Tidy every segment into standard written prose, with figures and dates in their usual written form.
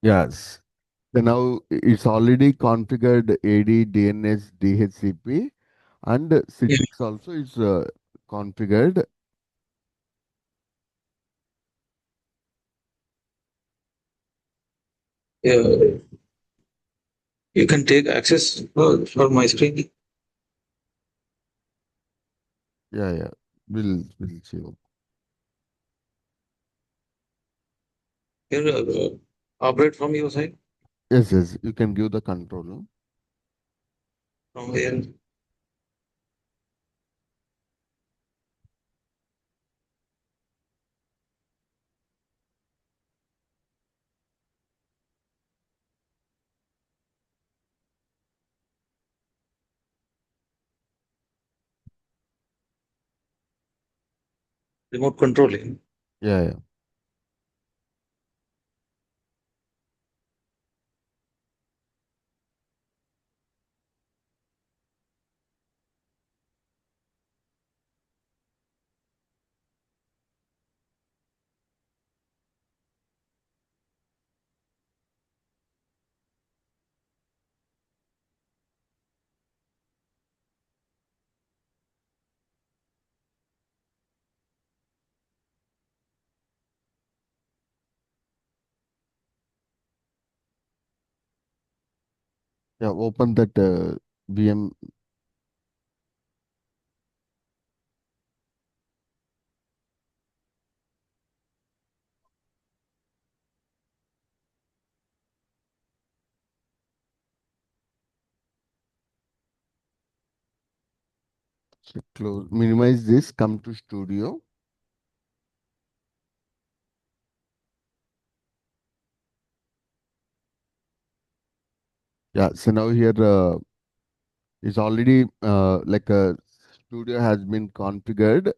Yes. So now it's already configured AD, DNS, DHCP, and Yeah, Citrix also is configured. yeah. You can take access for my screen. Yeah, yeah. We'll see. Here, operate from your side, Yes, yes. You can give the control. No? from here. Remote controlling. Yeah, yeah. Yeah. Open that VM. So close. Minimize this. Come to studio. Yeah. So now here is already like a studio has been configured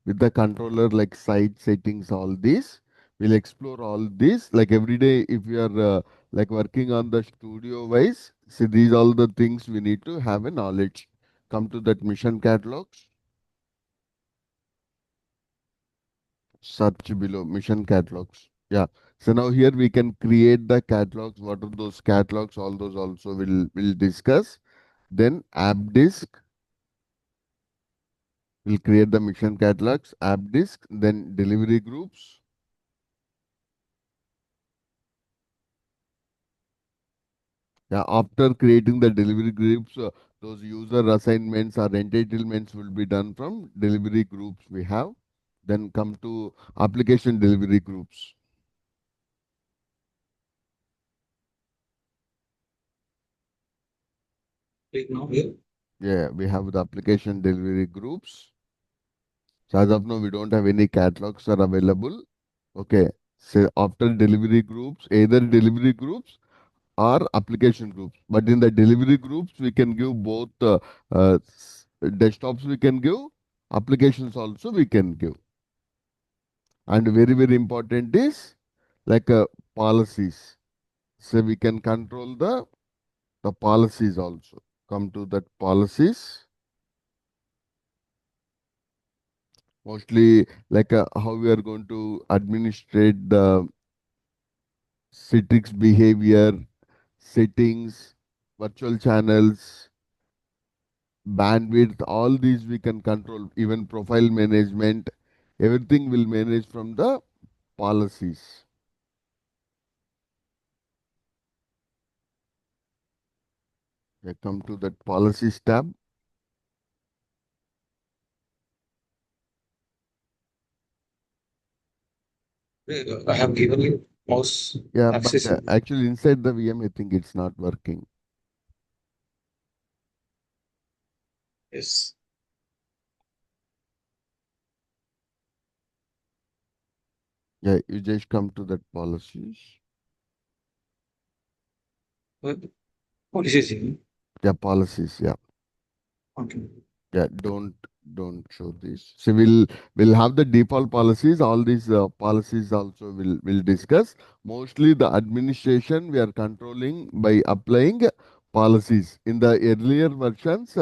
with the controller like site settings. All this. We'll explore all this. Like every day, if we are like working on the studio wise, see these all the things we need to have a knowledge. Come to that mission catalogs. Search below mission catalogs. Yeah. So now here we can create the catalogs. What are those catalogs? All those also will discuss. Then app disk. We'll create the mission catalogs, app disk, then delivery groups. Yeah, after creating the delivery groups, those user assignments or entitlements will be done from delivery groups we have. Then come to application delivery groups. Click now here. Yeah, we have the application delivery groups. So as of now, we don't have any catalogs are available. Okay. So after delivery groups, either delivery groups or application groups. But in the delivery groups, we can give both desktops we can give, applications also we can give. And very, very important is like policies. So we can control the policies also. Come to that policies. Mostly like how we are going to administrate the Citrix behavior, settings, virtual channels, bandwidth, all these we can control, even profile management, everything will manage from the policies. I come to that policies tab. I have given you mouse Yeah, but access. actually inside the VM, I think it's not working. Yes. Yeah, you just come to that policies. What is it? Yeah, policies. Yeah. Okay. Yeah, don't show this. So we'll have the default policies. All these policies also will discuss. Mostly the administration we are controlling by applying policies. In the earlier versions,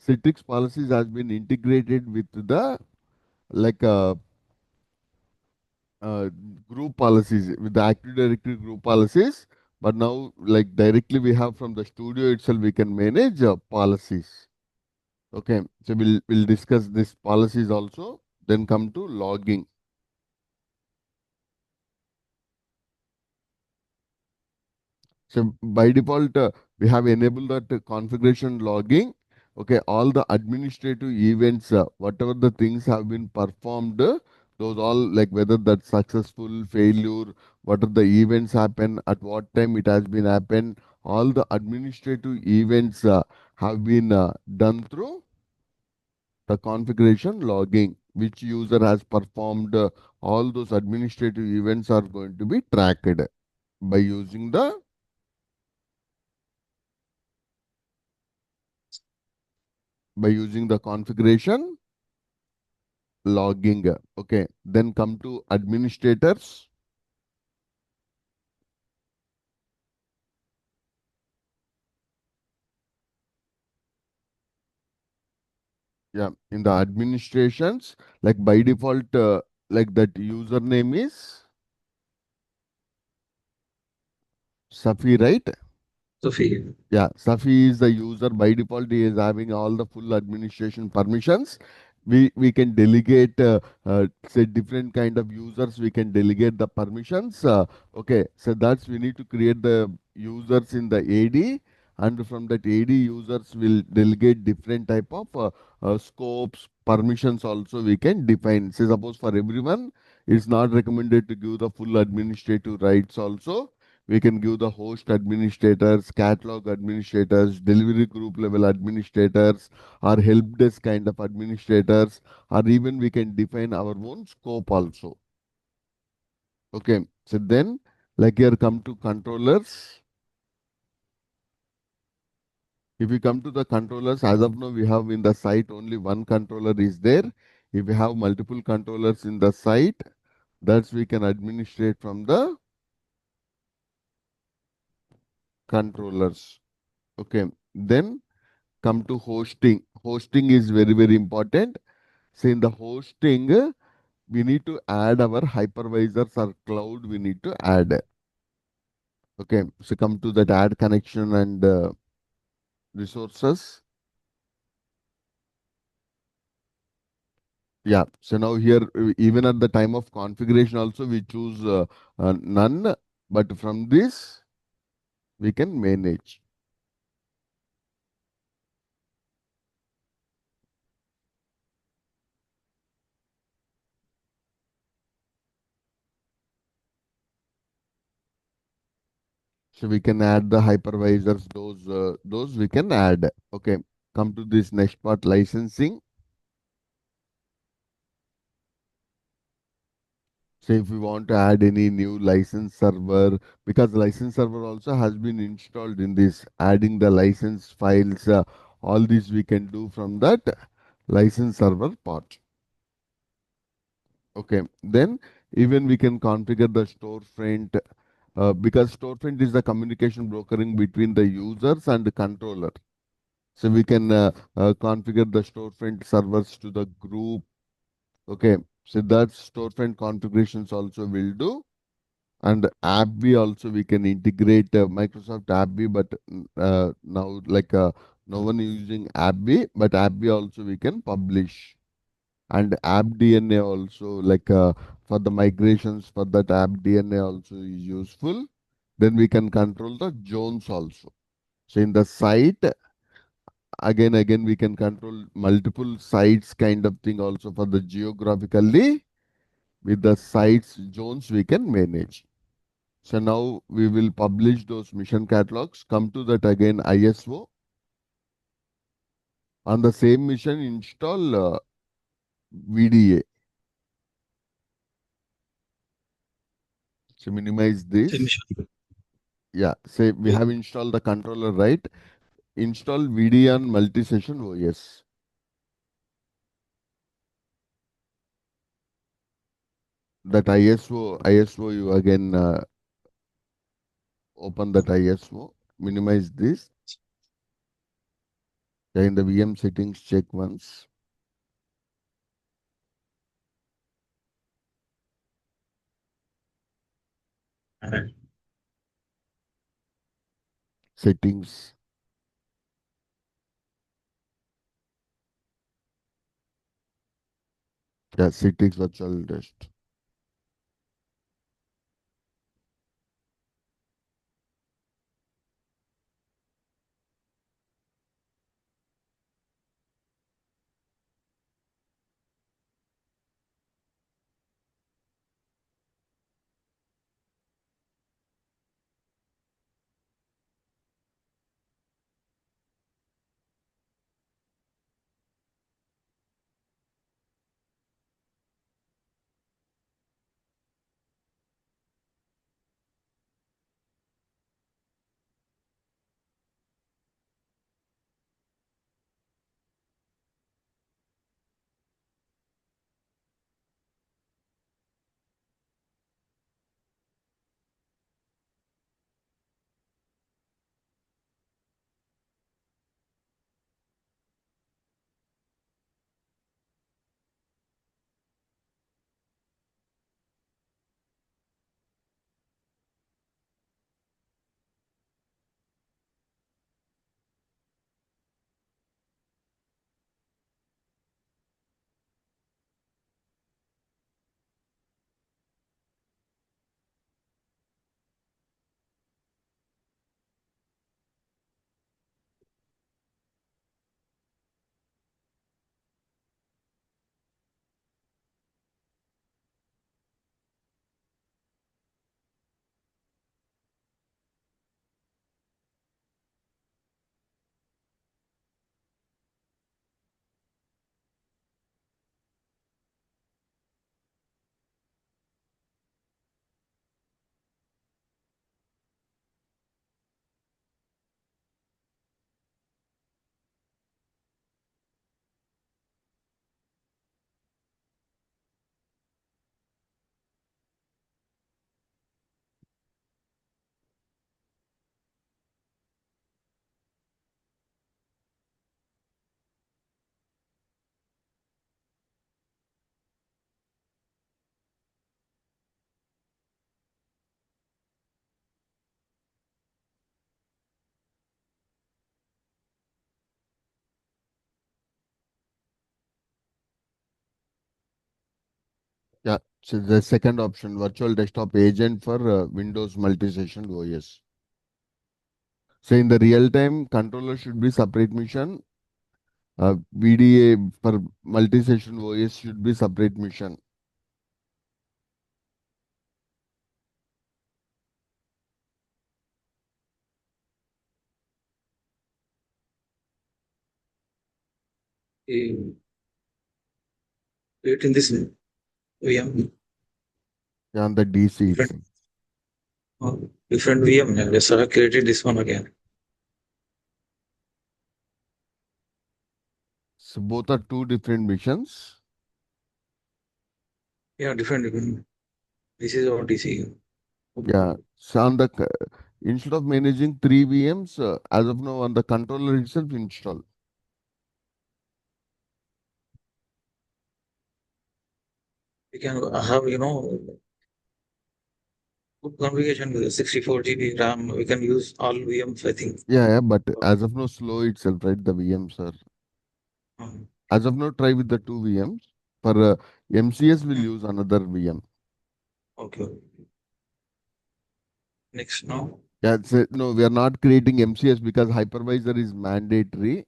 Citrix policies has been integrated with the like uh, group policies with the Active Directory group policies. But now, like directly we have from the studio itself, we can manage policies. Okay, so we'll discuss this policies also. Then come to logging. So by default, we have enabled that configuration logging. Okay, all the administrative events, whatever the things have been performed, those all like whether that's successful, failure, what are the events happen, at what time it has been happened, all the administrative events have been done through the configuration logging. Which user has performed all those administrative events are going to be tracked by using the configuration logging. Okay, then come to administrators. Yeah, in the administrations, like by default, like that username is Safi, right? Sophie. Yeah, Safi is the user. By default, he is having all the full administration permissions. We can delegate, say different kind of users. We can delegate the permissions. Okay, so that's we need to create the users in the AD, and from that AD users will delegate different type of scopes, permissions. Also, we can define. Say suppose for everyone, it's not recommended to give the full administrative rights. Also, we can give the host administrators, catalog administrators, delivery group level administrators, or help desk kind of administrators, or even we can define our own scope also. Okay, so then like here come to controllers. If we come to the controllers, as of now we have in the site only one controller is there. If we have multiple controllers in the site, that's we can administrate from the controllers. Okay, then come to hosting. Hosting is very, very important. So in the hosting, we need to add our hypervisors or cloud we need to add. Okay, so come to that add connection and resources. Yeah, so now here, even at the time of configuration also, we choose none, but from this, we can manage. So we can add the hypervisors, those we can add. Okay, come to this next part, licensing. So if we want to add any new license server, because license server also has been installed in this, adding the license files, all this we can do from that license server part. Okay, then even we can configure the storefront, because storefront is the communication brokering between the users and the controller. So we can configure the storefront servers to the group. Okay, so that storefront configurations also will do. And AppB also we can integrate Microsoft AppB, but now like no one is using AppB, but AppB also we can publish. And app DNA also like for the migrations for that app DNA also is useful. Then we can control the zones also. So in the site, again we can control multiple sites kind of thing also for the geographically with the sites zones we can manage. So now we will publish those mission catalogs. Come to that again ISO. On the same mission, install VDA. So minimize this. Yeah, say we have installed the controller, right? Install VDA on multi-session OS. That ISO you again open that ISO. Minimize this. Yeah, in the VM settings, check once. settings. Yeah, Citrix Virtual Desktop. Yeah, so the second option, virtual desktop agent for Windows multi-session OS. So in the real time, controller should be separate mission. VDA for multi-session OS should be separate mission. Eh, Create in this VM, Yeah, on the DC different itself. different VM. Yeah, just I created this one again. So both are two different missions. Yeah, different. This is our DC. Yeah. So on the instead of managing three VMs, as of now on the controller itself install. We can have, good configuration with 64 GB RAM. We can use all VMs, I think. Yeah, but as of now slow itself, right? The VMs are. Um, As of now, try with the two VMs. For MCS, will mm, use another VM. okay. Next now. Yeah, no, we are not creating MCS because hypervisor is mandatory.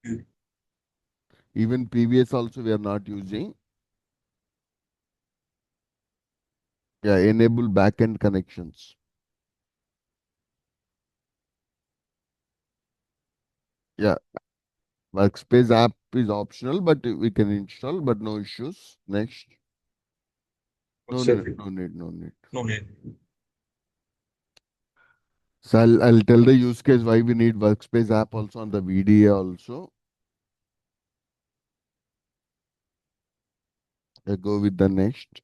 Mm. Even PVS also we are not using. Yeah, enable backend connections. Yeah, workspace app is optional, but we can install, but no issues. Next. No What's need, that? no need, no need. No need. So I'll tell the use case why we need workspace app also on the VDA also. I go with the next.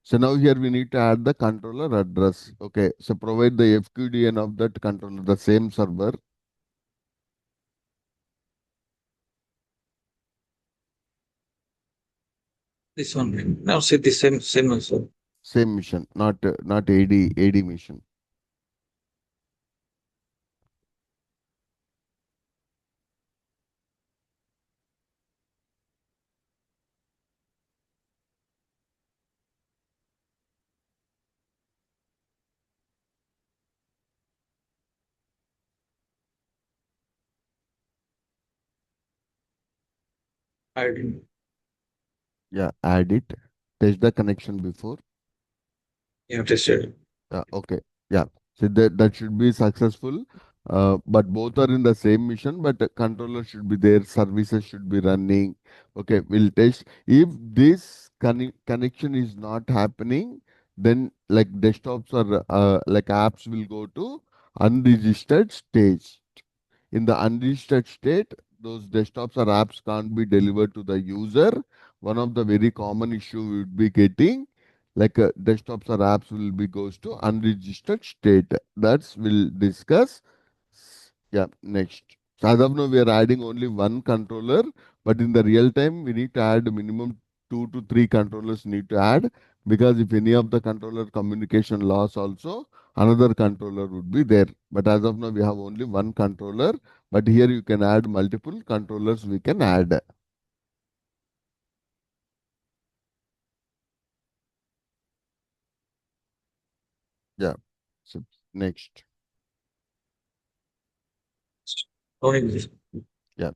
So now here we need to add the controller address. Okay, so provide the FQDN of that controller, the same server. This one. Now see the same also. Same mission, not AD mission. I didn't. Yeah, add it. Test the connection before. You have tested. Okay. Yeah. So that should be successful. But both are in the same mission, but the controller should be there, services should be running. Okay, we'll test. If this connection is not happening, then like desktops or like apps will go to unregistered stage. In the unregistered state, those desktops or apps can't be delivered to the user. One of the very common issue we would be getting, like desktops or apps will be goes to unregistered state. That's we'll discuss. Yeah, next. So as of now, we are adding only one controller, but in the real time, we need to add minimum 2 to 3 controllers need to add, because if any of the controller communication loss also, another controller would be there. But as of now, we have only one controller, but here you can add multiple controllers we can add. Yeah. So next. Only Yeah.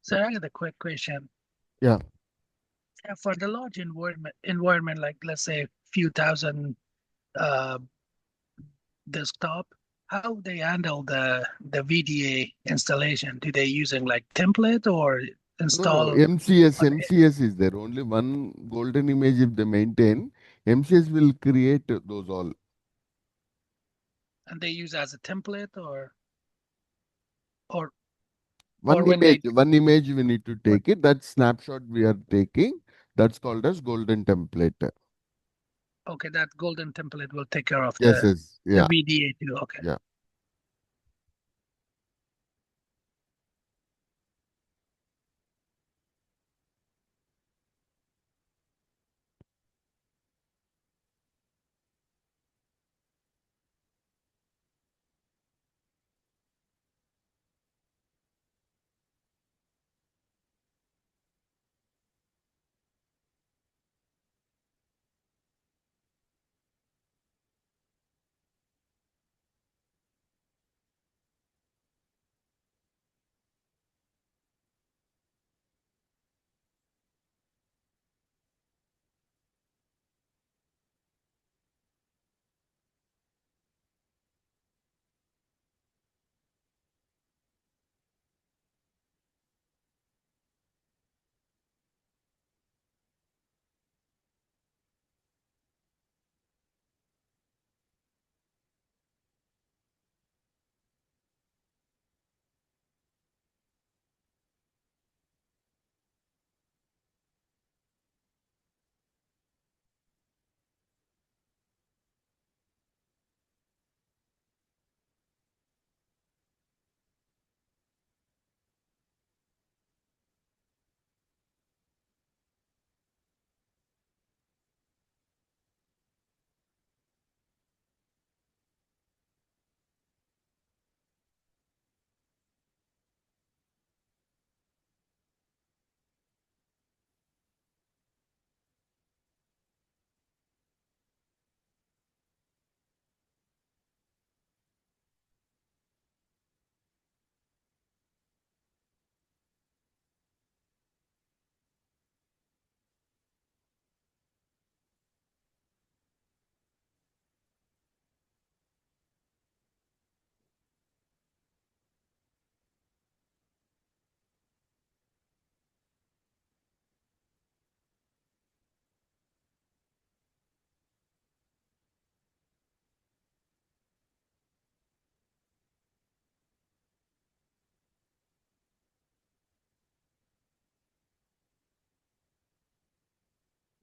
So I got a quick question. Yeah. For the large environment, like let's say few thousand uh, desktop, how they handle the VDA installation? Do they using like template or No, no, install MCS, on it, MCS is there. Only one golden image if they maintain, MCS will create those all. and they use as a template or One when image, they one image we need to what take it. That snapshot we are taking, that's called as golden template. okay, that golden template will take care of Yes, yes, the yeah, VDA too. Okay. yeah.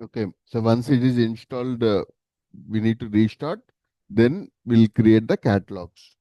Okay, so once it is installed, we need to restart. Then we'll create the catalogs.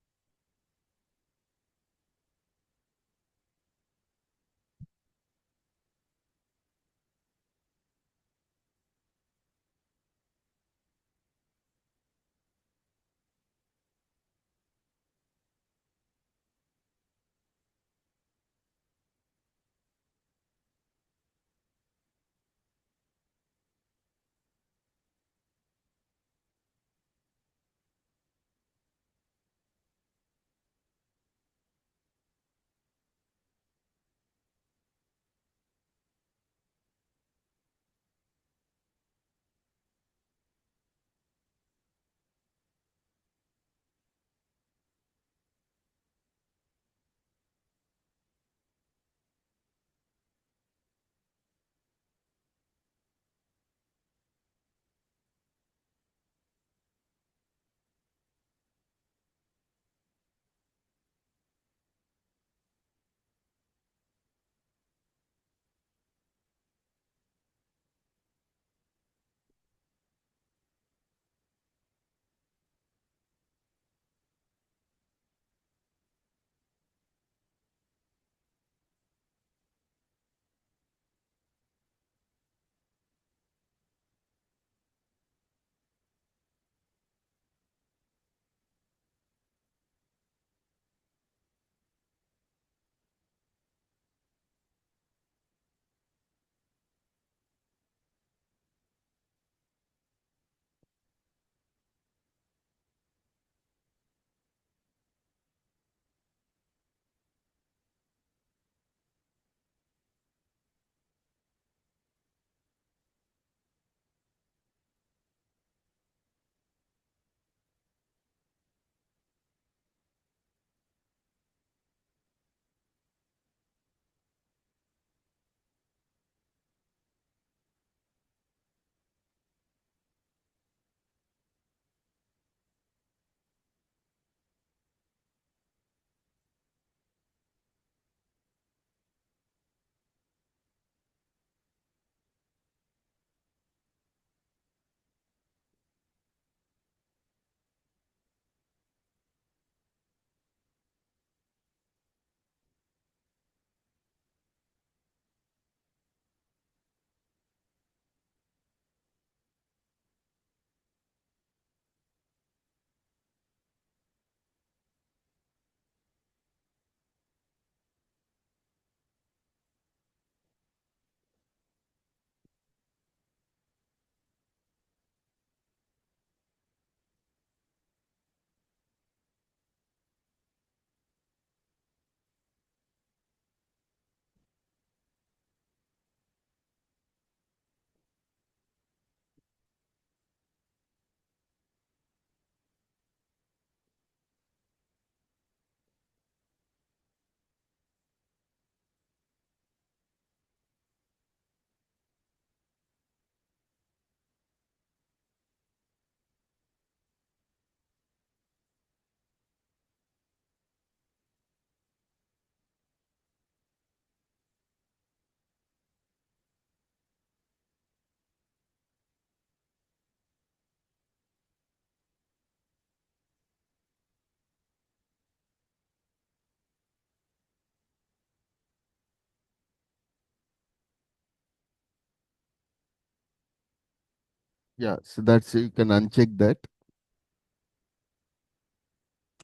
Yeah, so that's you can uncheck that.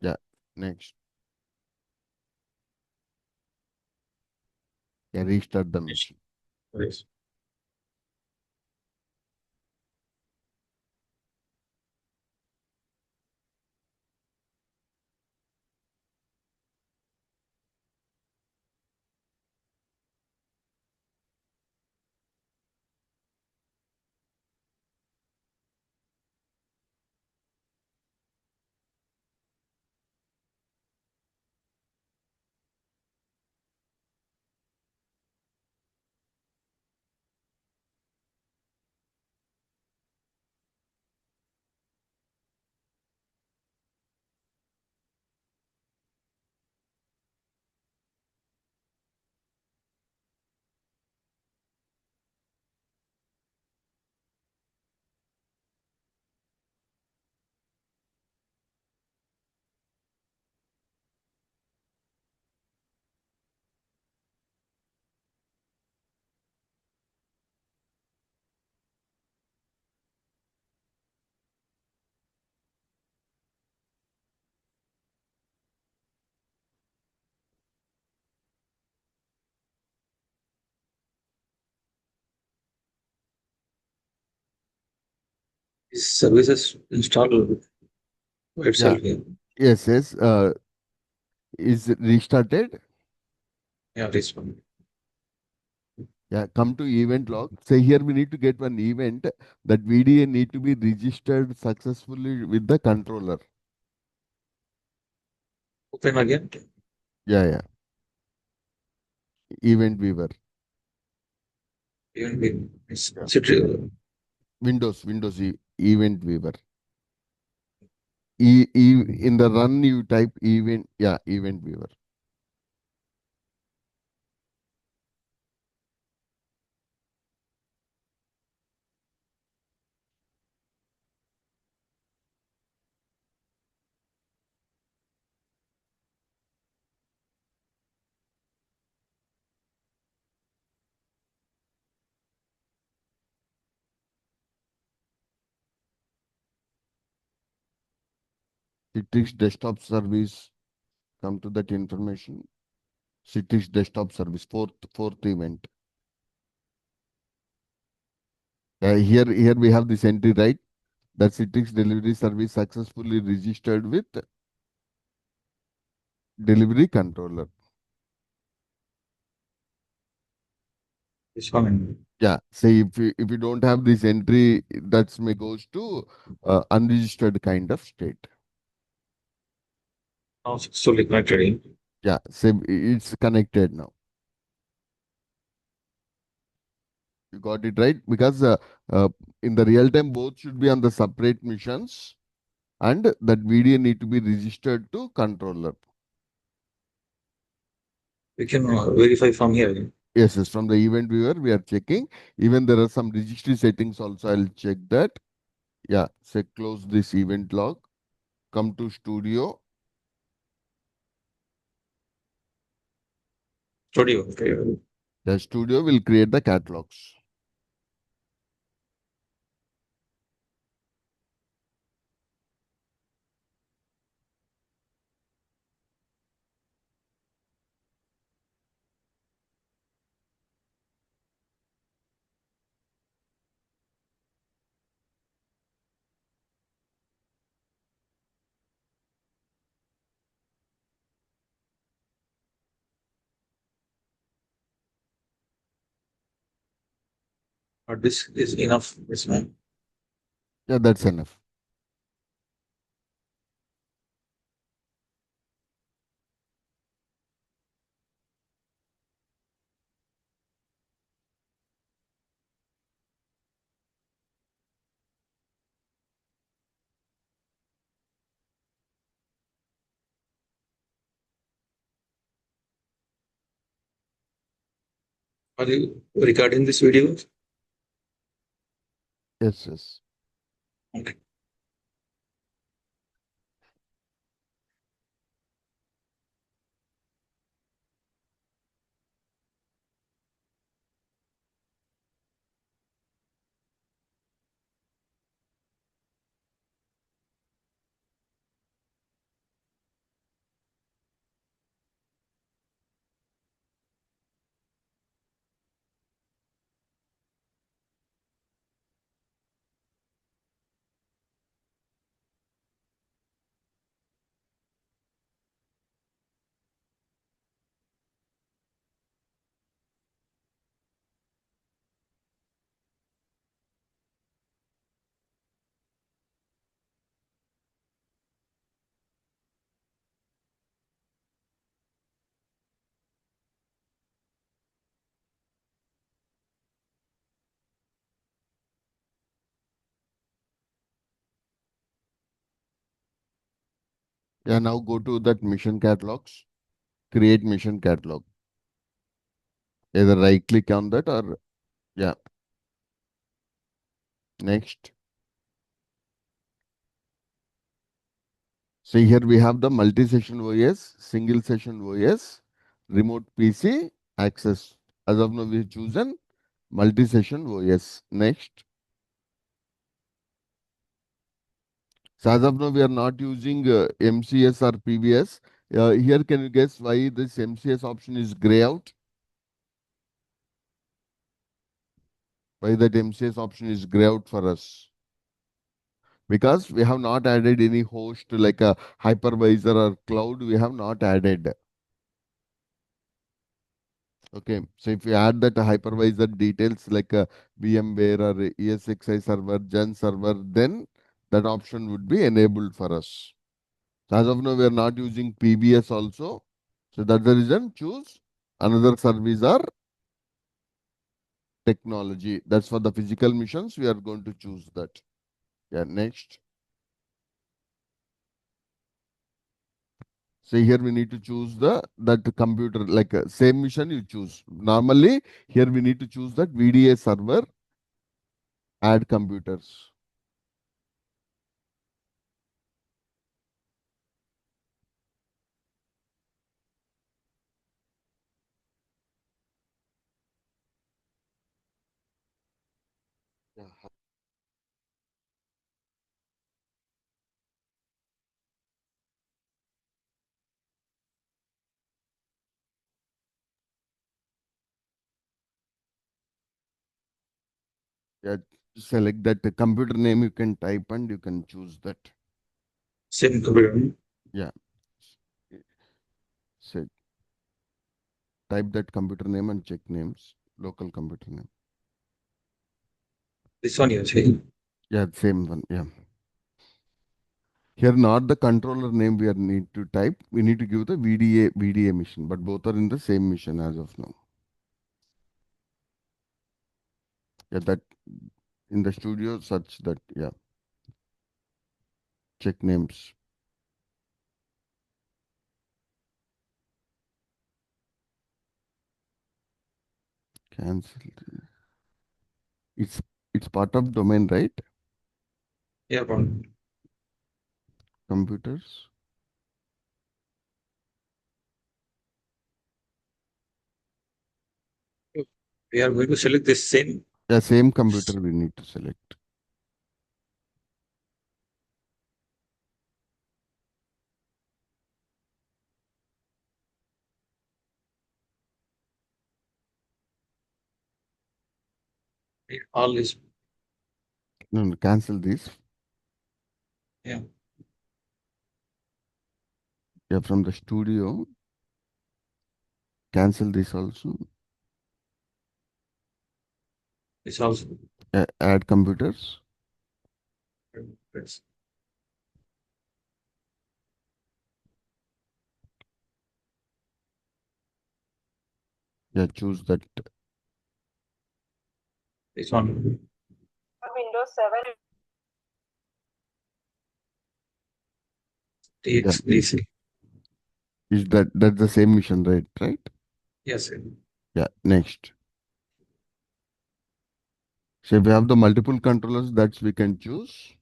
Yeah, next. Yeah, restart the machine. Yes. Is services installed by Yeah. itself here? Yes, yes. Is restarted. Yeah, this one. Yeah, come to event log. Say here we need to get one event that VDA need to be registered successfully with the controller. Open again. Yeah, yeah. Event viewer. Even with it's Yeah. Windows event viewer. In the run you type event. Yeah, event viewer. Citrix desktop service. Come to that information. Citrix desktop service. Fourth event. Here we have this entry, right? That Citrix delivery service successfully registered with delivery controller. this one. Yeah, say if you don't have this entry, that's may goes to unregistered kind of state. Now successfully connected in. Yeah, say it's connected now. You got it right because uh, in the real time both should be on the separate missions, and that VDA need to be registered to controller. We can verify from here. Yes, yes, from the event viewer we are checking. Even there are some registry settings also. I'll check that. Yeah, say close this event log. Come to studio. Studio. Okay. The studio will create the catalogs. This is enough. This one. Yeah, that's enough. Are you recording this video? Yes, yes. Okay. Yeah, now go to that mission catalogs. Create mission catalog. Either right click on that or yeah. Next. See here we have the multi-session OS, single session OS, remote PC access. As of now we have chosen multi-session OS. Next. So as of now we are not using MCS or PBS. Here can you guess why this MCS option is gray out? Why that MCS option is gray out for us? because we have not added any host like a hypervisor or cloud. We have not added. Okay, so if you add that hypervisor details like a VMware or a ESXi server, Gen server, then that option would be enabled for us. So as of now, we are not using PBS also. So that's the reason choose another service or technology. That's for the physical missions. We are going to choose that. Yeah, next. So here we need to choose that computer like same mission you choose. Normally here we need to choose that VDA server, add computers. Yeah, yeah, select that computer name you can type and you can choose that. Same computer. Yeah. So type that computer name and check names, local computer name. This one you're saying. Yeah, same one. Yeah. Here not the controller name we are need to type. We need to give the VDA mission, but both are in the same mission as of now. Yeah, that in the studio such that yeah. Check names. Cancel. It's it's part of domain, right? Yeah, one. Computers. We are going to select this same. Yeah, same computer we need to select. All is. No, no, cancel this. Yeah. Yeah, from the studio. Cancel this also. This also. Add computers. Yes. Yeah, choose that. This one. Windows 7. Yeah, TXDC. is that's the same mission, right? Right? Yes, sir. Yeah, next. So if we have the multiple controllers that we can choose.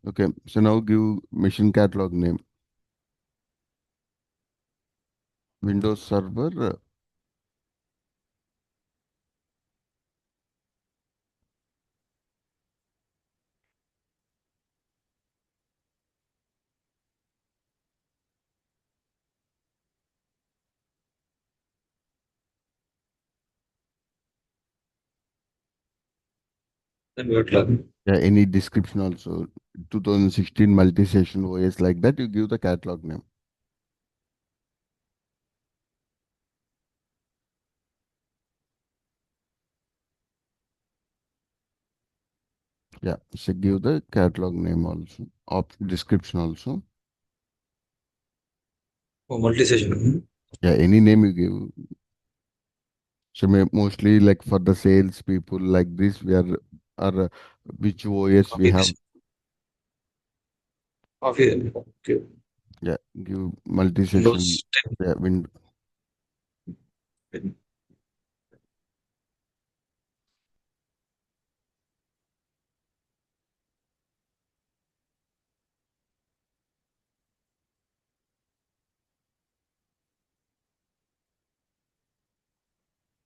Okay, so now give mission catalog name. Windows Server. Then we got log. Yeah, any description also. 2016 multi-session OS like that, you give the catalog name. Yeah, so give the catalog name also, description also. Oh, multi-session. Yeah, any name you give. So mostly like for the sales people like this, we are which OS we Copy have. this. Copy. Okay. Yeah, give multi-session. Windows 10. Yeah,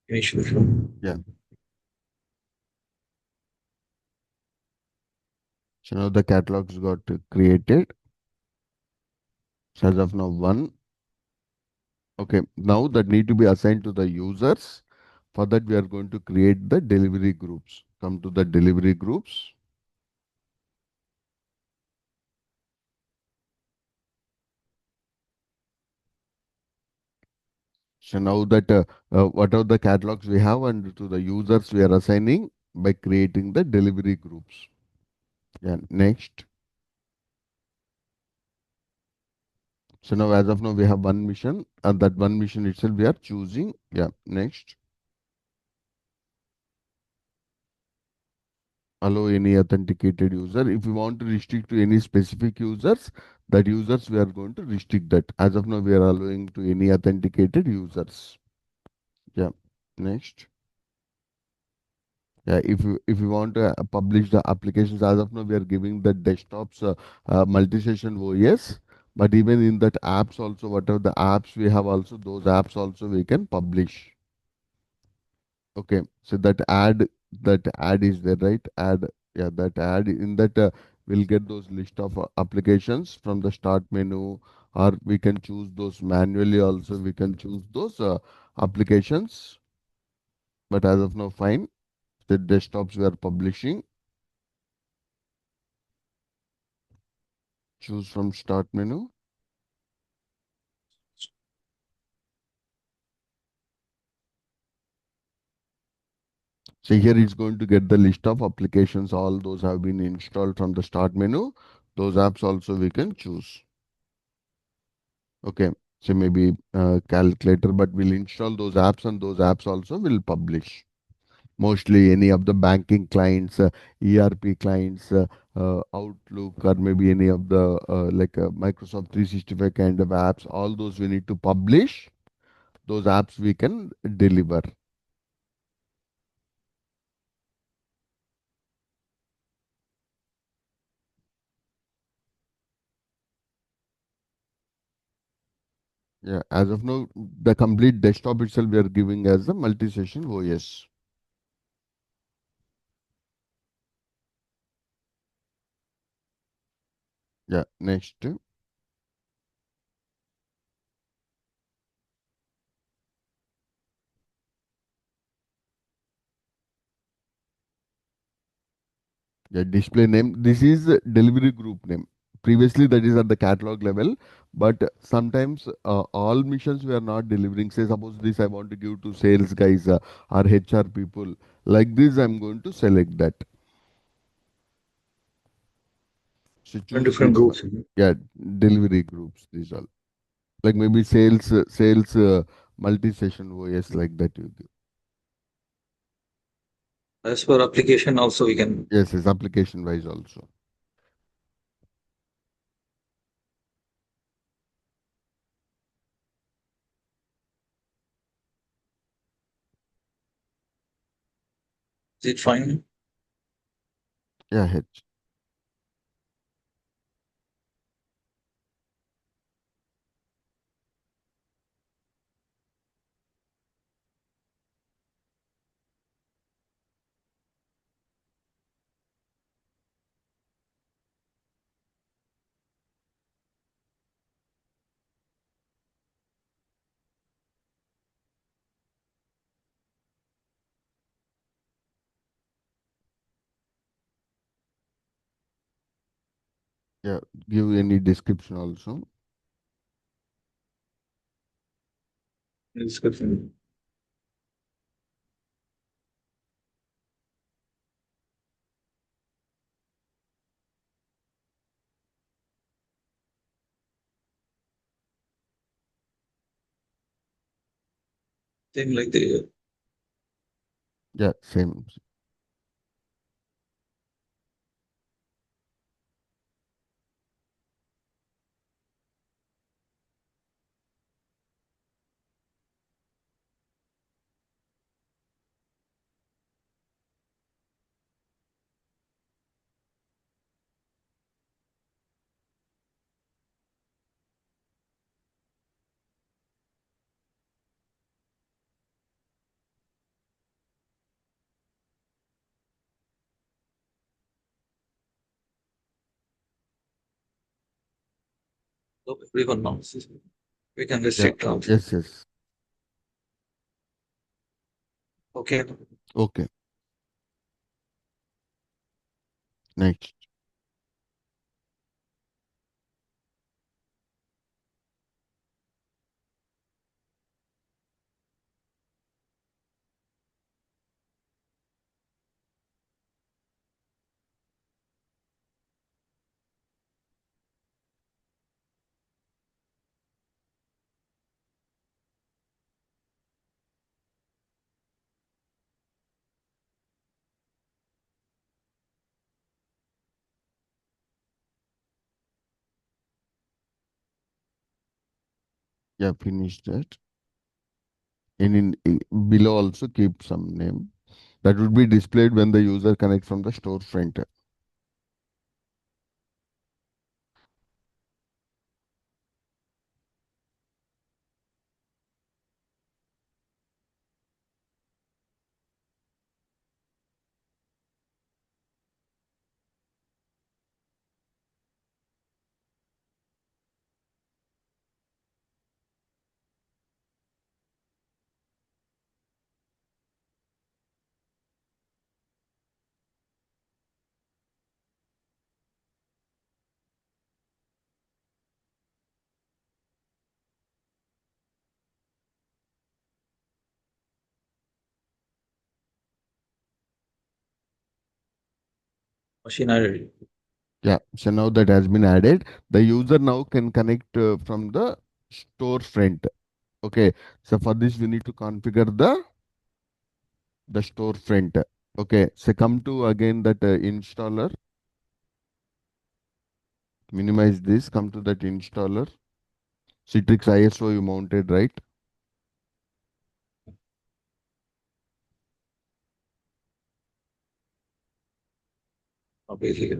Initial. yeah. So now the catalogs got created. So as of now, one. Okay, now that need to be assigned to the users. For that, we are going to create the delivery groups. Come to the delivery groups. So now that what are the catalogs we have and to the users we are assigning by creating the delivery groups. Yeah, next. So now as of now we have one mission and that one mission itself we are choosing. Yeah, next. Allow any authenticated user. If we want to restrict to any specific users, that users we are going to restrict that. As of now we are allowing to any authenticated users. Yeah, next. Yeah, if you want to publish the applications, as of now we are giving the desktops multi-session OS, but even in that apps also, whatever the apps we have also, those apps also we can publish. Okay, so that ad is there, right? Ad, yeah, that ad in that we'll get those list of applications from the start menu, or we can choose those manually also. We can choose those applications, but as of now, fine. The desktops we are publishing. Choose from start menu. So here it's going to get the list of applications. All those have been installed from the start menu. Those apps also we can choose. Okay. So maybe calculator, but we'll install those apps and those apps also will publish. Mostly any of the banking clients, ERP clients, Outlook, or maybe any of the Microsoft 365 kind of apps. All those we need to publish. Those apps we can deliver. Yeah, as of now, the complete desktop itself we are giving as the multi-session OS. Yeah, next. Yeah, display name. This is delivery group name. Previously, that is at the catalog level, but sometimes all missions we are not delivering. Say, suppose this I want to give to sales guys or HR people. Like this, I'm going to select that. So choose different this one. groups. Yeah, delivery groups. These all. Like maybe sales multi-session OS like that you give. As per application, also we can. Yes, yes, application wise also. Is it fine? Yeah, H. Yeah, give any description also. Description. Same like the Yeah, same. everyone knows. We can Yeah, restrict also. yes, yes. Okay. Okay, next. Yeah, finish that. And below also keep some name that would be displayed when the user connects from the storefront. Machinery. Yeah, so now that has been added. The user now can connect from the storefront. Okay, so for this we need to configure the storefront. Okay, so come to again that installer. Minimize this. Come to that installer. Citrix ISO you mounted, right? Okay.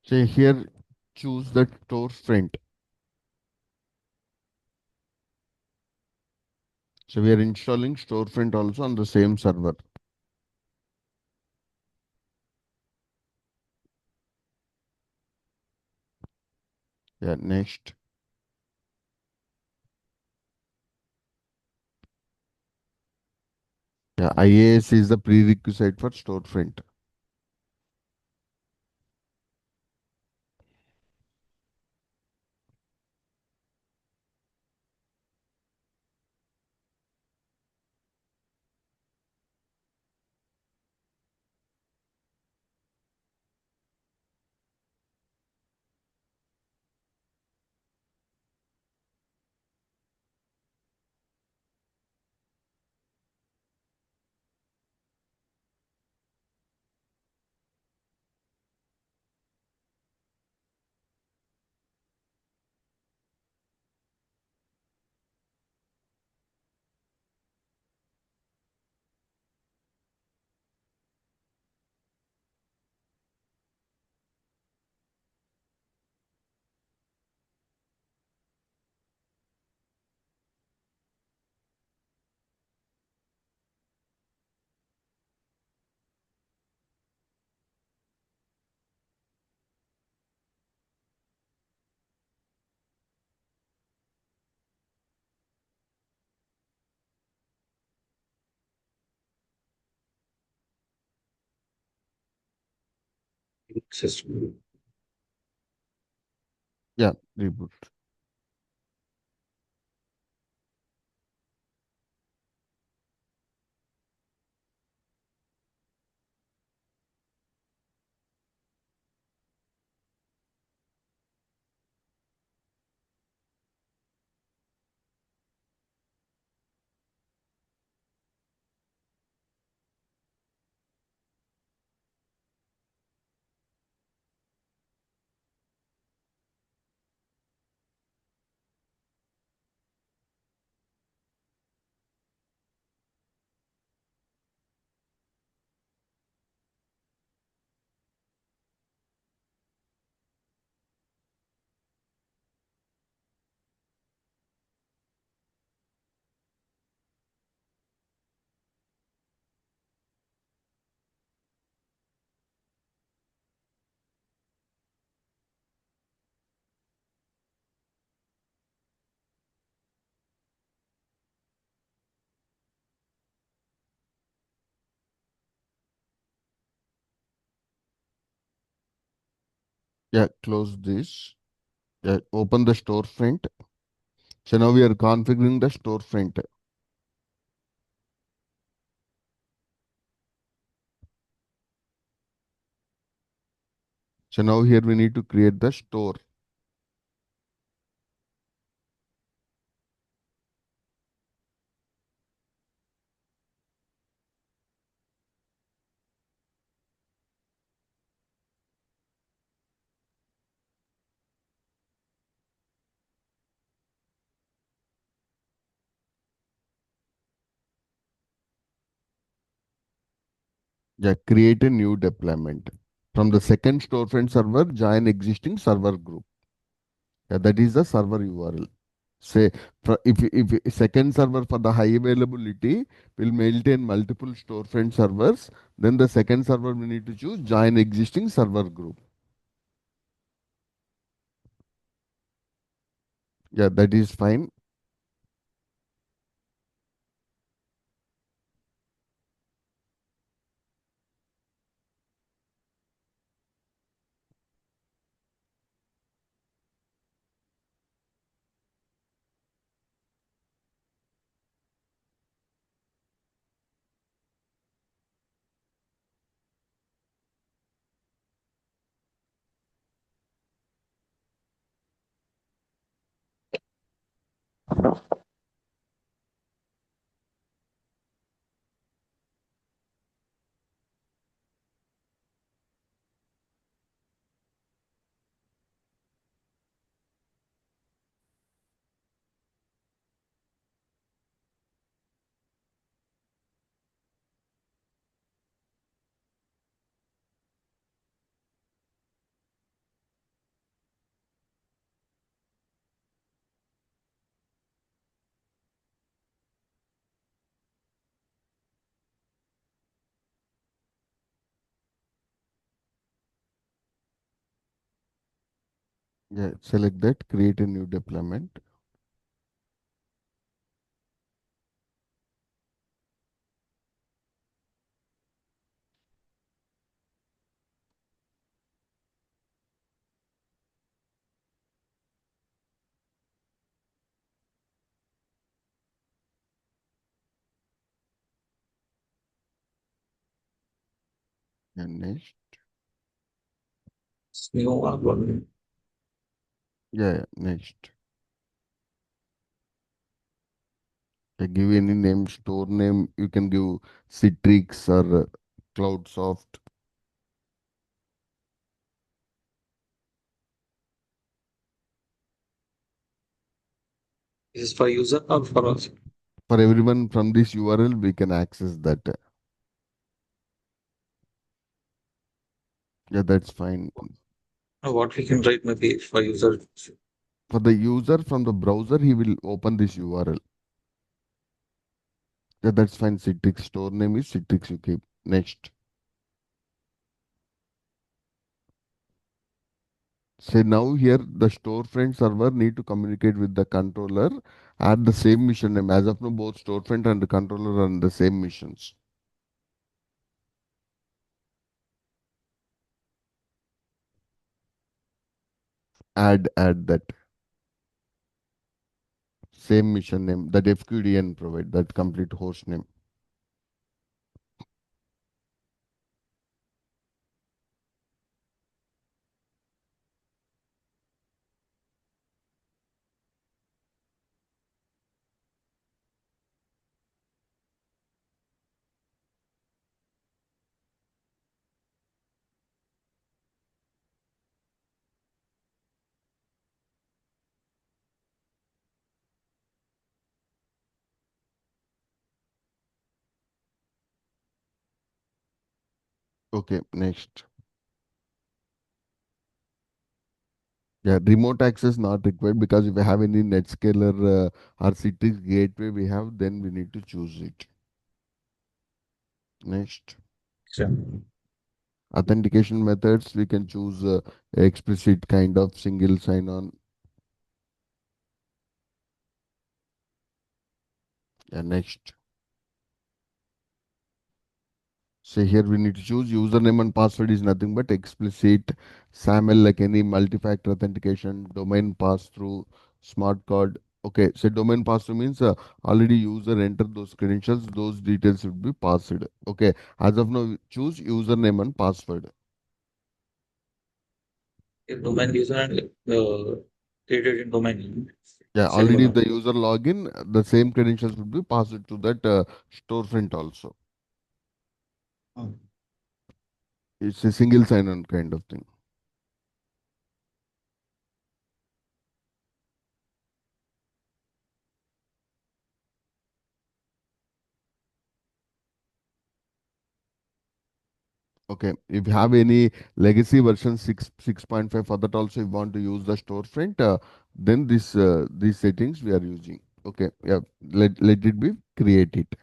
So here choose the storefront. So we are installing storefront also on the same server. Yeah, next. Yeah, IAS is the prerequisite for storefront. System. Yeah, reboot. Yeah, close this. Yeah, open the storefront. So now we are configuring the storefront. So now here we need to create the store. Yeah, create a new deployment. From the second storefront server, join existing server group. Yeah, that is the server URL. Say, if second server for the high availability will maintain multiple storefront servers, then the second server we need to choose join existing server group. Yeah, that is fine. Yeah, select that, create a new deployment. And next. New one. Yeah, next. Give any name, store name. You can give Citrix or CloudSoft. This is for user or for us? For everyone from this URL, we can access that. Yeah, that's fine. What we can write maybe for user. For the user from the browser, he will open this URL. Yeah, that's fine. Citrix store name is Citrix. You keep next. Say now here the storefront server need to communicate with the controller at the same mission name. As of now, both storefront and the controller are on the same missions. Add that same mission name that FQDN provide, that complete host name. Okay, next. Yeah, remote access not required, because if we have any NetScaler or Citrix gateway we have, then we need to choose it. Next. Sure. Authentication methods, we can choose explicit kind of single sign-on. Yeah, next. So here we need to choose username and password is nothing but explicit SAML, like any multi-factor authentication, domain pass-through, smart card. Okay, so domain pass-through means already user entered those credentials, those details should be passed. Okay, as of now, choose username and password. A domain user and created in domain. Yeah, Same already one. the user login, the same credentials would be passed to that storefront also. Oh. It's a single sign-on kind of thing. Okay, if you have any legacy version 6.5, for that also if you want to use the storefront, then these settings we are using. Okay, yeah, let it be create it.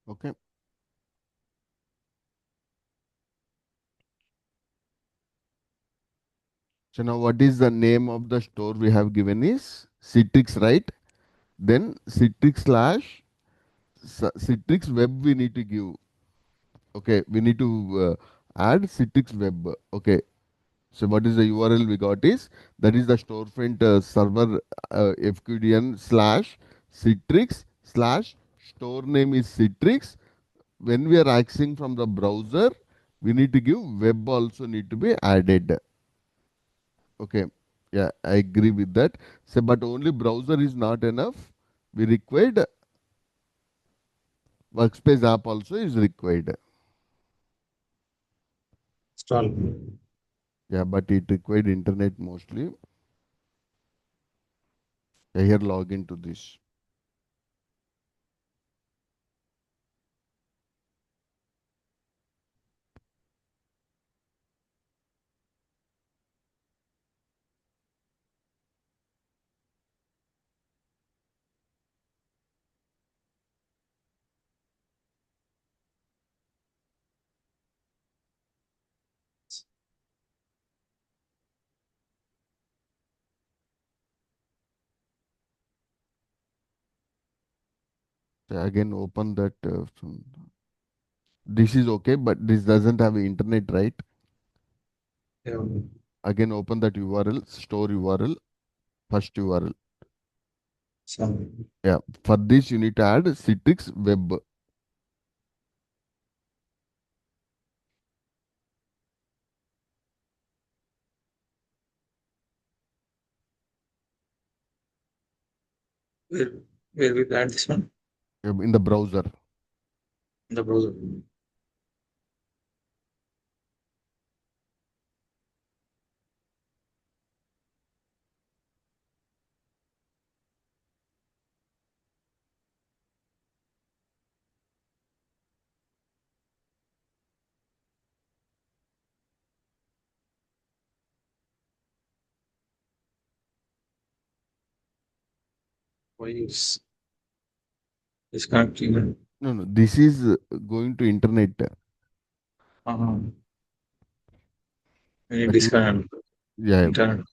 Okay, so now what is the name of the store we have given is Citrix, right? Then Citrix slash Citrix web we need to give. Okay, we need to add Citrix web. Okay, so what is the URL we got is, that is the storefront server FQDN slash Citrix slash store name is Citrix. When we are accessing from the browser, we need to give web also need to be added. Okay, yeah, I agree with that. So, but only browser is not enough. We required workspace app also is required. Install. Yeah, but it required internet mostly. Yeah, here log into this. Again, open that. This is okay, but this doesn't have internet, right? Yeah. Again, open that URL, store URL, first URL. So, Yeah. For this, you need to add Citrix Web. where, where we add this one In the browser. in the browser. Why is disconnecting? No, no. This is going to internet. Uh-huh. We need That you, disconnect yeah. internet.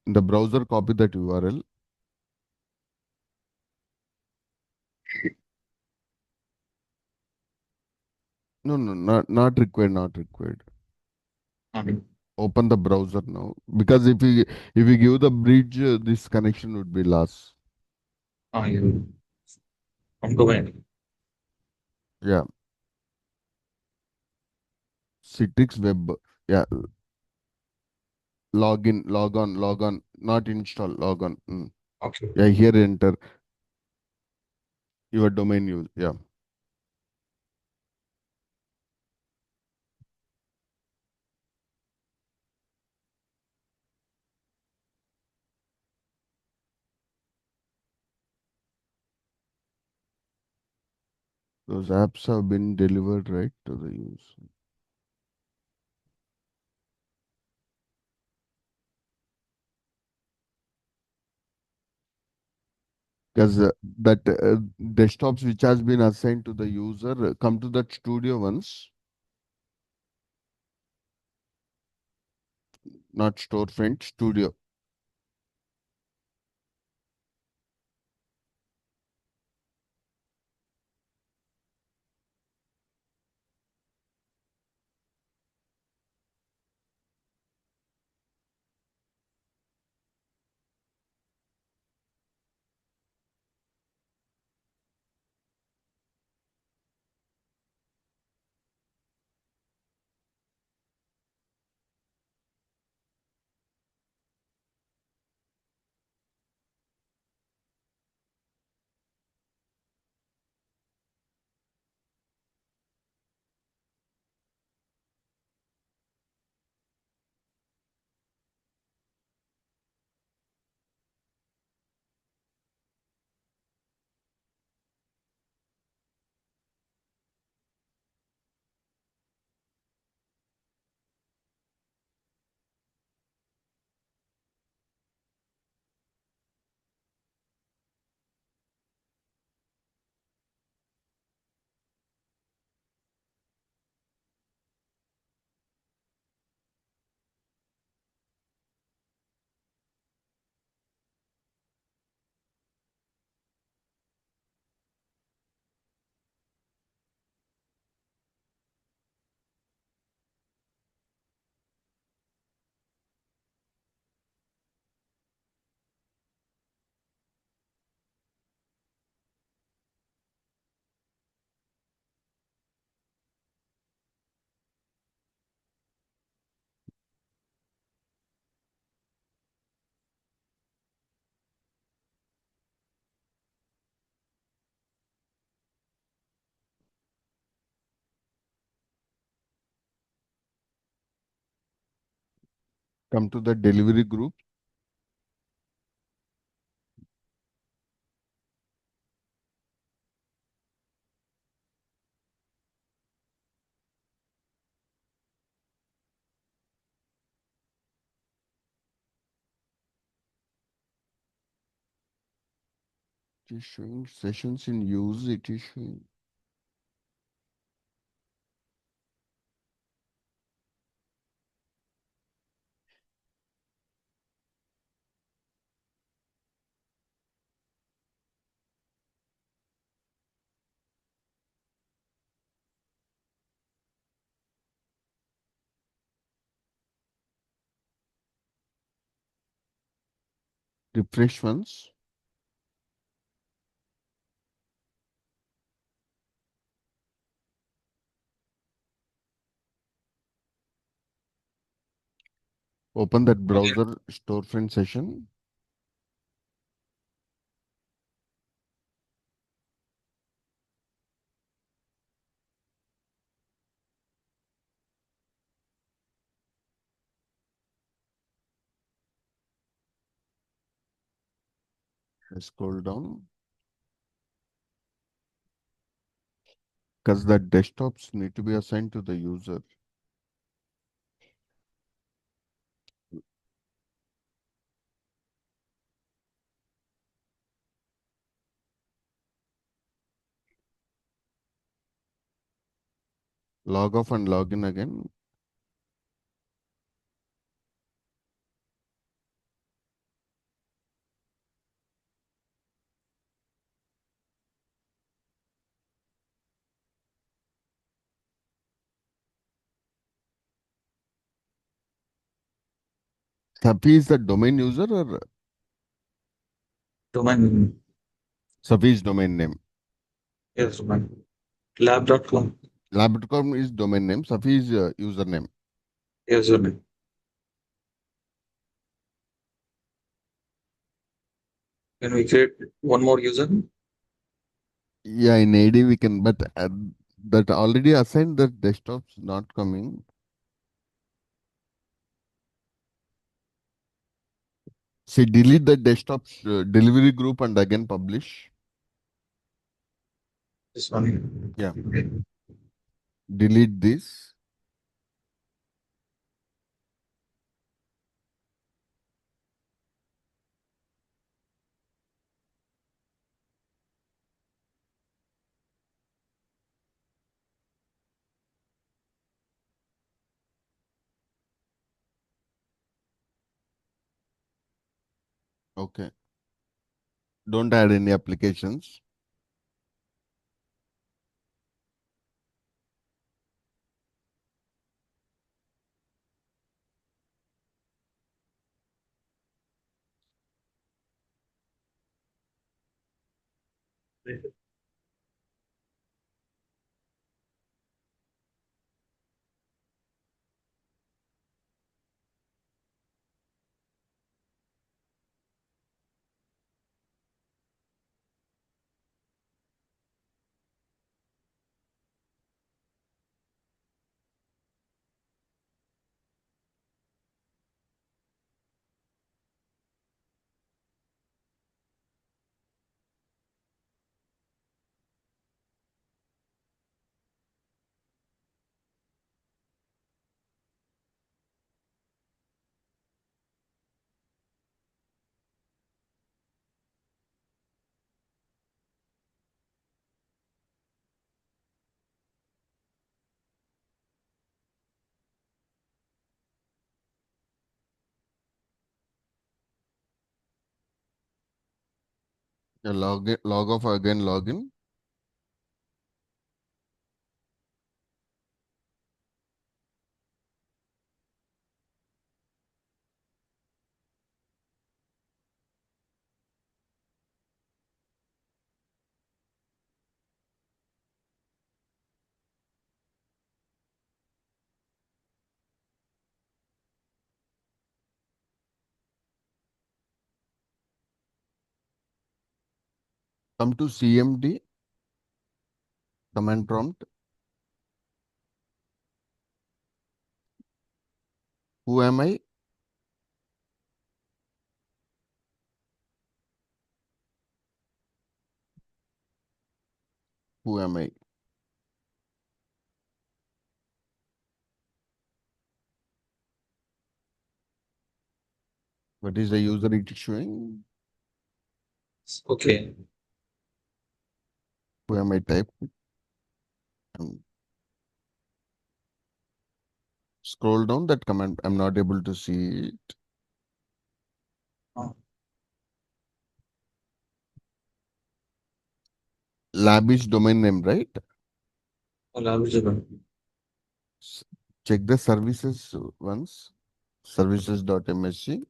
In the browser, copy that URL. No, no, not required, not required. Uh-huh. Open the browser now. Because if we give the bridge, this connection would be lost. You come to when? Yeah. Citrix Web. Yeah. Login, log on, log on. Not install, log on. Okay. Yeah, here enter your domain use. Yeah. Those apps have been delivered right to the user. Because that desktops which has been assigned to the user come to that studio once, not storefront, studio. Come to the delivery group. It is showing sessions in use. It is showing. refresh once. Open that browser storefront session. Scroll down. Because the desktops need to be assigned to the user. Log off and log in again. Safi is the domain user or Domain. Safi is domain name? Yes, domain. Lab.com. Lab.com is domain name. Safi is username. Yes, domain. Can we create one more user? Yeah, in AD we can, but that already assigned that desktop's not coming. See, delete the desktop delivery group and again publish. This one. Yeah. Delete this. Okay. Don't add any applications. Yeah, log off again, log in. Come to CMD, command prompt. Who am I? Who am I? What is the user it is showing? Okay. Who am I type? Um, Scroll down that command. I'm not able to see it. Oh, Lab is domain name, right? lab is domain. S- Check the services once. Services.msc.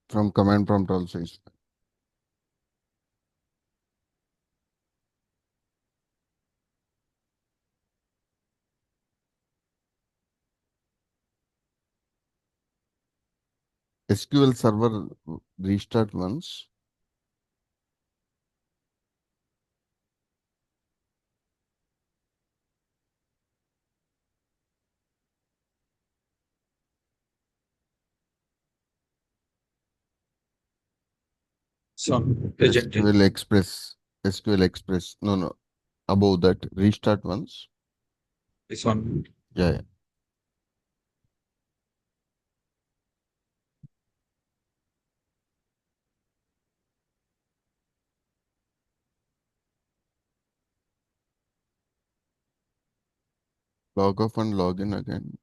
From command prompt also is fine. SQL Server restart once. So, presented. SQL Express. SQL Express. No, no. Above that. Restart once. This one. Yeah, yeah. Log off and log in again.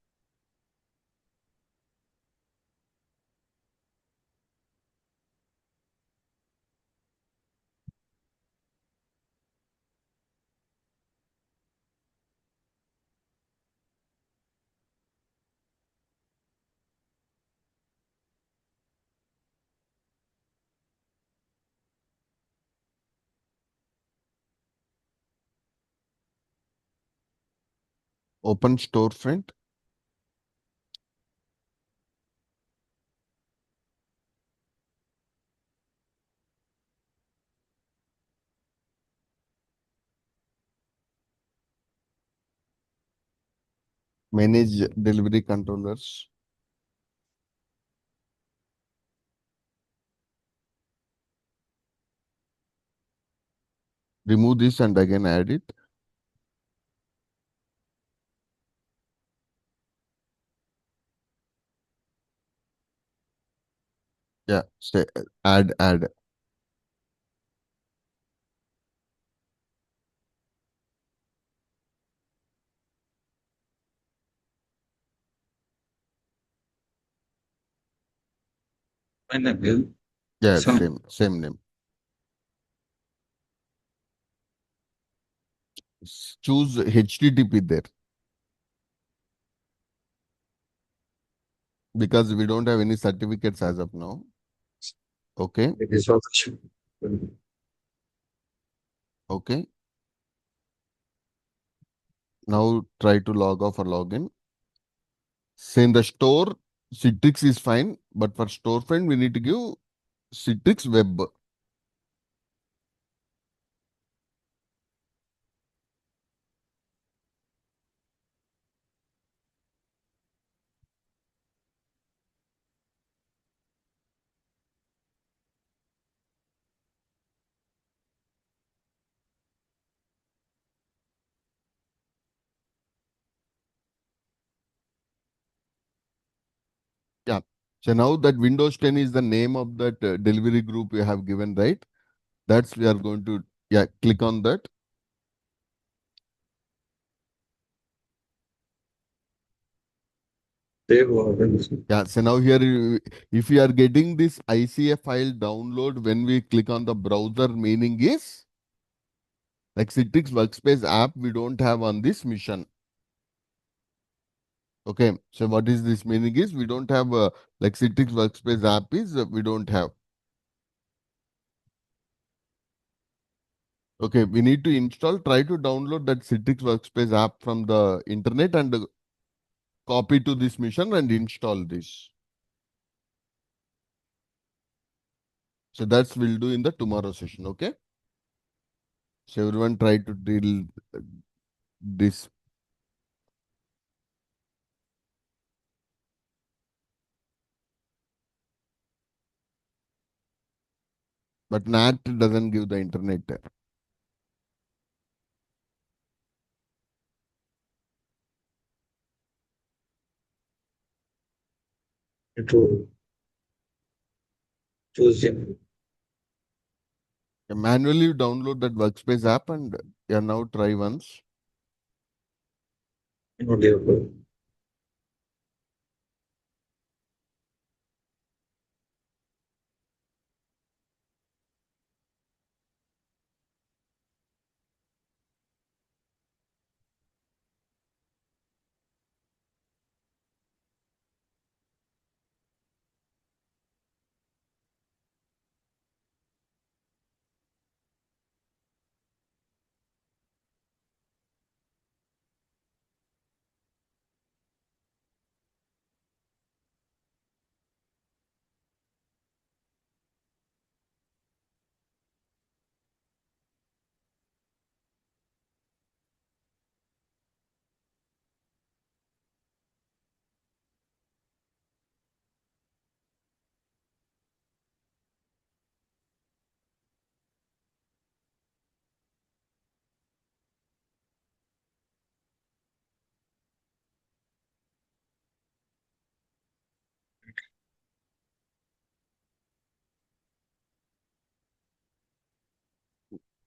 Open storefront. Manage delivery controllers. Remove this and again add it. Yeah, say add. Pineapple. Yeah, So, same name. Choose HTTP there because we don't have any certificates as of now. Okay, it is also. okay. Now try to log off or log in. Say in the store, Citrix is fine, but for storefront we need to give Citrix Web. Yeah. So now that Windows 10 is the name of that delivery group you have given, right? That's we are going to, yeah, click on that. They were. Yeah, so now here, if you are getting this ICA file download, when we click on the browser, meaning is like Citrix Workspace app, we don't have on this mission. Okay, so what is this meaning is we don't have like Citrix Workspace app is we don't have. Okay, we need to install, try to download that Citrix Workspace app from the internet and copy to this mission and install this. So that's we'll do in the tomorrow session, okay? So everyone try to deal this. But NAT doesn't give the internet. To choose them. Manually download that Workspace app and yeah, now try once. No developer.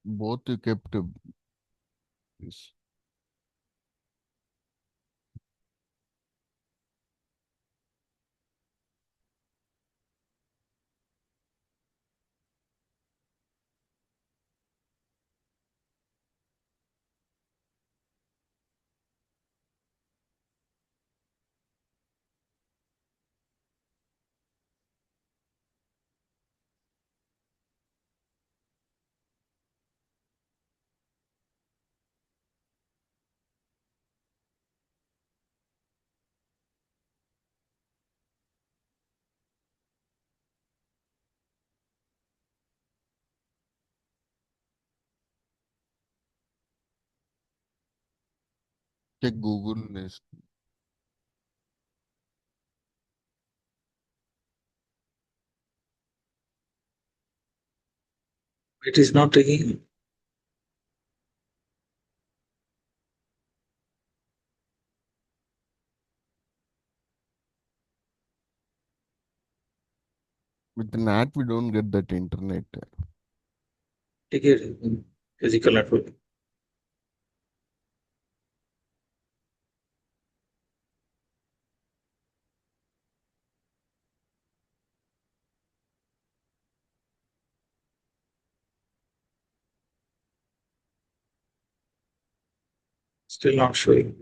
both you kept this. Check Google Nest. It is not taking. With the NAT, we don't get that internet. Take it. Physical network. Still not showing.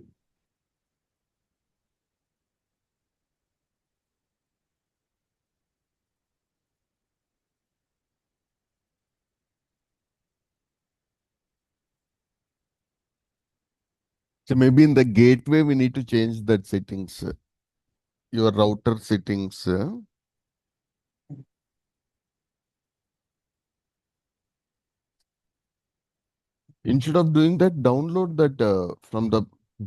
So maybe in the gateway, we need to change that settings. Your router settings. Instead of doing that, download that from the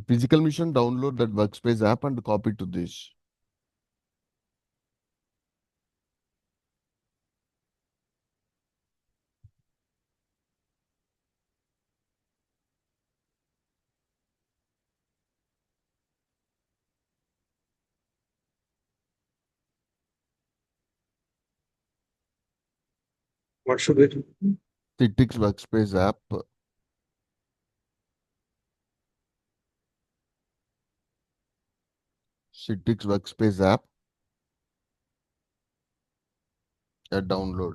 physical machine, download that workspace app and copy to this. What should we do? Citrix workspace app. Citrix workspace app. Download.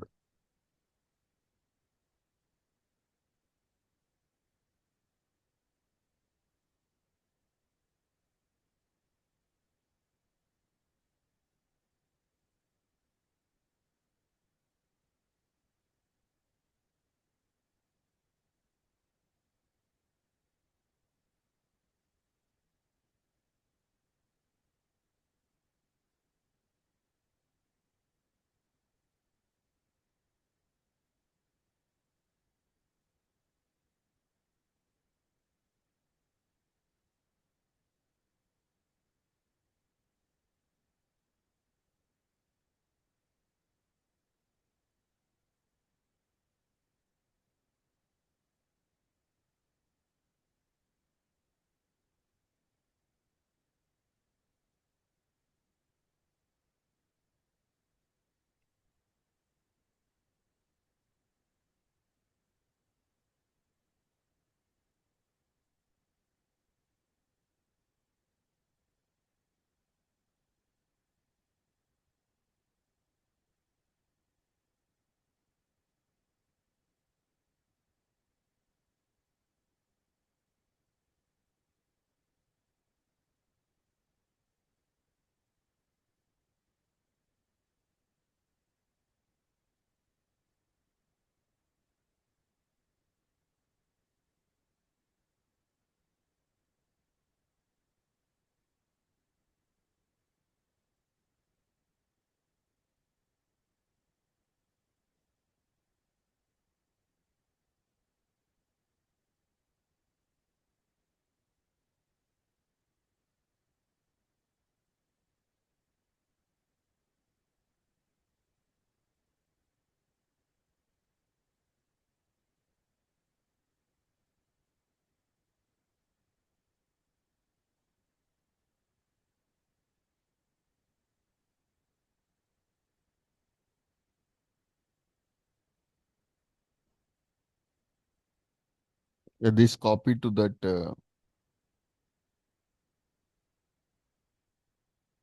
This copy to that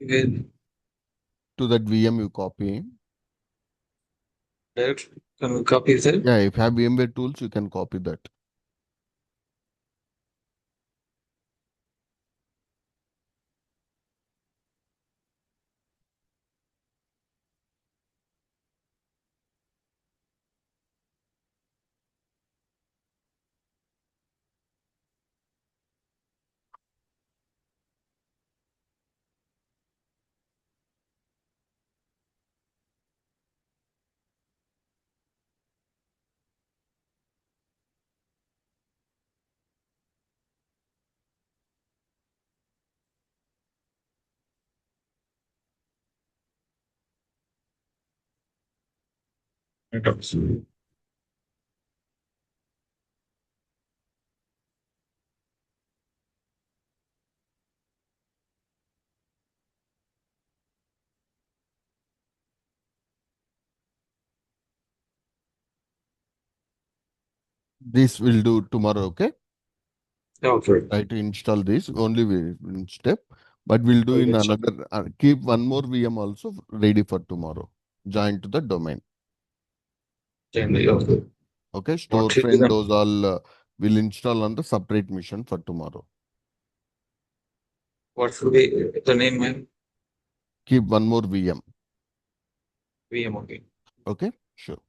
Okay. VM you copy. Direct, can we copy that? Yeah, if you have VMware tools, you can copy that. DevOps. This will do tomorrow, okay? Okay. Try to install this only in step, but we'll do in Okay, sure. another. Keep one more VM also ready for tomorrow. Join to the domain. Okay. Okay, What store should be frame, the, those all will install on the separate mission for tomorrow. what should be the name, man? Keep one more VM. VM, okay. Okay, sure.